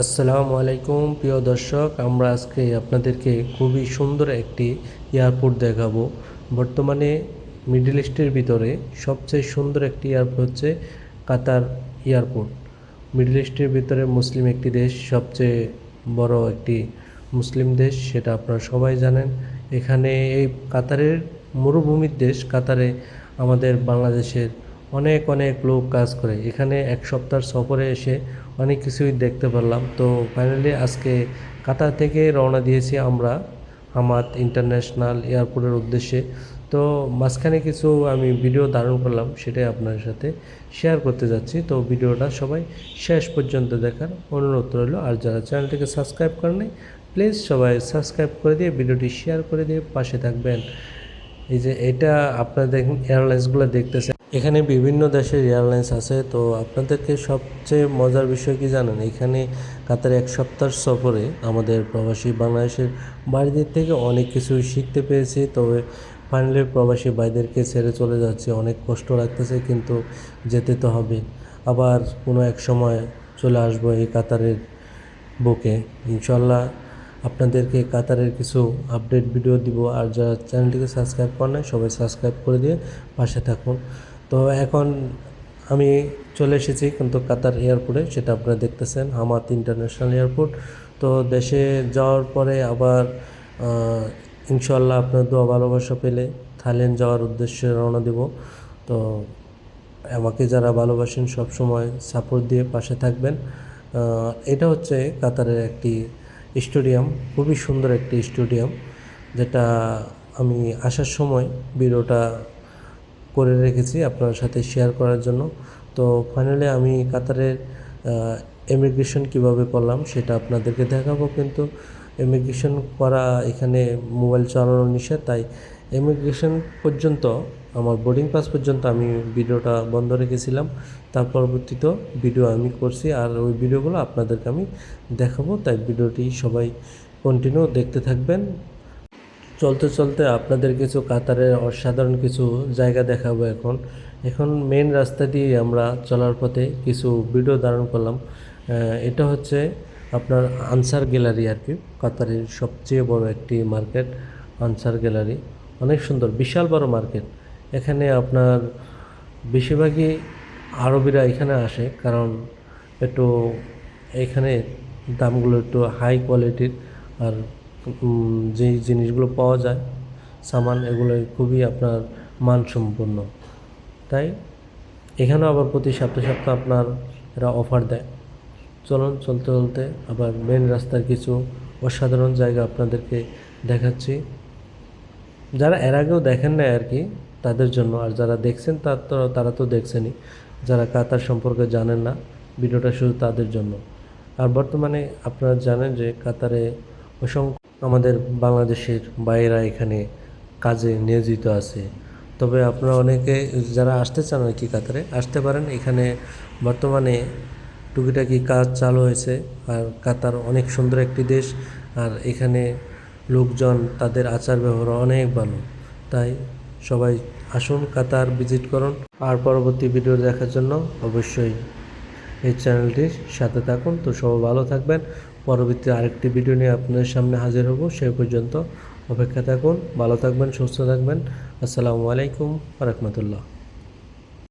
আসসালামু আলাইকুম প্রিয় দর্শক, আমরা আজকে আপনাদেরকে খুবই সুন্দর একটি এয়ারপোর্ট দেখাবো। বর্তমানে মিডল ইস্টের ভিতরে সবচেয়ে সুন্দর একটি এয়ারপোর্ট হচ্ছে কাতার এয়ারপোর্ট। মিডল ইস্টের ভিতরে মুসলিম একটি দেশ, সবচেয়ে বড় একটি মুসলিম দেশ, সেটা আপনারা সবাই জানেন। এখানে এই কাতারের মরুভূমির দেশ কাতারে আমাদের বাংলাদেশের অনেক অনেক লোক কাজ করে। এখানে এক সপ্তাহ সফরে এসে অনেক কিছুই দেখতে পারলাম। তো ফাইনালি আজকে কাতার থেকে রওনা দিয়েছি আমরা হামাদ ইন্টারন্যাশনাল এয়ারপোর্টের উদ্দেশ্যে। তো মাঝখানে কিছু আমি ভিডিও ধারণ করলাম, সেটাই আপনার সাথে শেয়ার করতে যাচ্ছি। তো ভিডিওটা সবাই শেষ পর্যন্ত দেখার অনুরোধ রইল। আর যারা চ্যানেলটিকে সাবস্ক্রাইব করেনি, প্লিজ সবাই সাবস্ক্রাইব করে দিয়ে ভিডিওটি শেয়ার করে দিয়ে পাশে থাকবেন। এই যে এটা আপনারা দেখুন, এয়ারলাইন্সগুলো দেখতেছেন, এখানে বিভিন্ন দেশের এয়ারলাইন্স আছে। তো আপনাদেরকে সবচেয়ে মজার বিষয় কি জানেন, এখানে কাতারে এক সপ্তাহ সফরে আমাদের প্রবাসী বাংলাদেশের বাড়িদের থেকে অনেক কিছু শিখতে পেরেছি। তবে ফাইনালি প্রবাসী ভাইদেরকে ছেড়ে চলে যাচ্ছে, অনেক কষ্ট লাগতেছে, কিন্তু যেতে তো হবে। আবার কোনো এক সময় চলে আসবো এই কাতারের বুকে ইনশাল্লাহ। আপনাদেরকে কাতারের কিছু আপডেট ভিডিও দিব। আর যারা চ্যানেলটিকে সাবস্ক্রাইব করে না, সবাই সাবস্ক্রাইব করে দিয়ে পাশে থাকুন। তো এখন আমি চলে এসেছি কিন্তু কাতার এয়ারপোর্টে, সেটা আপনারা দেখতেছেন, হামাদ ইন্টারন্যাশনাল এয়ারপোর্ট। তো দেশে যাওয়ার পরে আবার ইনশাল্লাহ আপনার দোয়া ভালোবাসা পেলে থাইল্যান্ড যাওয়ার উদ্দেশ্যে রওনা দেব। তো আমাকে যারা ভালোবাসেন সব সময় সাপোর্ট দিয়ে পাশে থাকবেন। এটা হচ্ছে কাতারের একটি স্টেডিয়াম, খুবই সুন্দর একটি স্টেডিয়াম, যেটা আমি আসার সময় ভিডিওটা করে রেখেছি আপনার সাথে শেয়ার করার জন্য। তো ফাইনালি আমি কাতারের ইমিগ্রেশন কিভাবে করলাম সেটা আপনাদেরকে দেখাবো। কিন্তু ইমিগ্রেশন করা এখানে মোবাইল চালানো নিষেধ, তাই ইমিগ্রেশন পর্যন্ত, আমার বোর্ডিং পাস পর্যন্ত আমি ভিডিওটা বন্ধ রেখেছিলাম। তার পরবর্তীতে ভিডিও আমি করছি, আর ওই ভিডিওগুলো আপনাদেরকে আমি দেখাবো। তাই ভিডিওটি সবাই কন্টিনিউ দেখতে থাকবেন। চলতে চলতে আপনাদের কিছু কাতারের অসাধারণ কিছু জায়গা দেখাবো। এখন মেন রাস্তা দিয়ে আমরা চলার পথে কিছু ভিডিও ধারণ করলাম। এটা হচ্ছে আপনার আনসার গ্যালারি আর কি, কাতারের সবচেয়ে বড় একটি মার্কেট আনসার গ্যালারি। অনেক সুন্দর, বিশাল বড় মার্কেট। এখানে আপনার বেশিরভাগই আরবিরা এখানে আসে, কারণ একটু এখানে দামগুলো একটু হাই কোয়ালিটির। আর যেই জিনিসগুলো পাওয়া যায় সামান, এগুলো খুবই আপনার মানসম্পন্ন। তাই এখানেও আবার প্রতি সপ্তাহে সপ্তাহে আপনার এরা অফার দেয়। চলুন চলতে চলতে আবার মেন রাস্তার কিছু অসাধারণ জায়গা আপনাদেরকে দেখাচ্ছি। যারা এর আগেও দেখেন না আর কি, তাদের জন্য। আর যারা দেখছেন তারা তো দেখছেনই। যারা কাতার সম্পর্কে জানেন না, ভিডিওটা শুধু তাদের জন্য। আর বর্তমানে আপনারা জানেন যে কাতারে অসংখ্য আমাদের বাংলাদেশের বাইরা এখানে কাজে নিয়োজিত আছে। তবে আপনারা অনেকে যারা আসতে চান আর কি কাতারে আসতে পারেন। এখানে বর্তমানে টুকিটাকি কাজ চালু হয়েছে। আর কাতার অনেক সুন্দর একটি দেশ, আর এখানে লোকজন, তাদের আচার ব্যবহার অনেক ভালো। তাই সবাই আসুন, কাতার ভিজিট করুন। আর পরবর্তী ভিডিও দেখার জন্য অবশ্যই এই চ্যানেলটির সাথে থাকুন। তো সবাই ভালো থাকবেন। পরবর্তী আরেকটি ভিডিও নিয়ে আপনাদের সামনে হাজির হব। সেই পর্যন্ত অপেক্ষা থাকুন। ভালো থাকবেন, সুস্থ থাকবেন। আসসালামু আলাইকুম ওয়া রাহমাতুল্লাহ।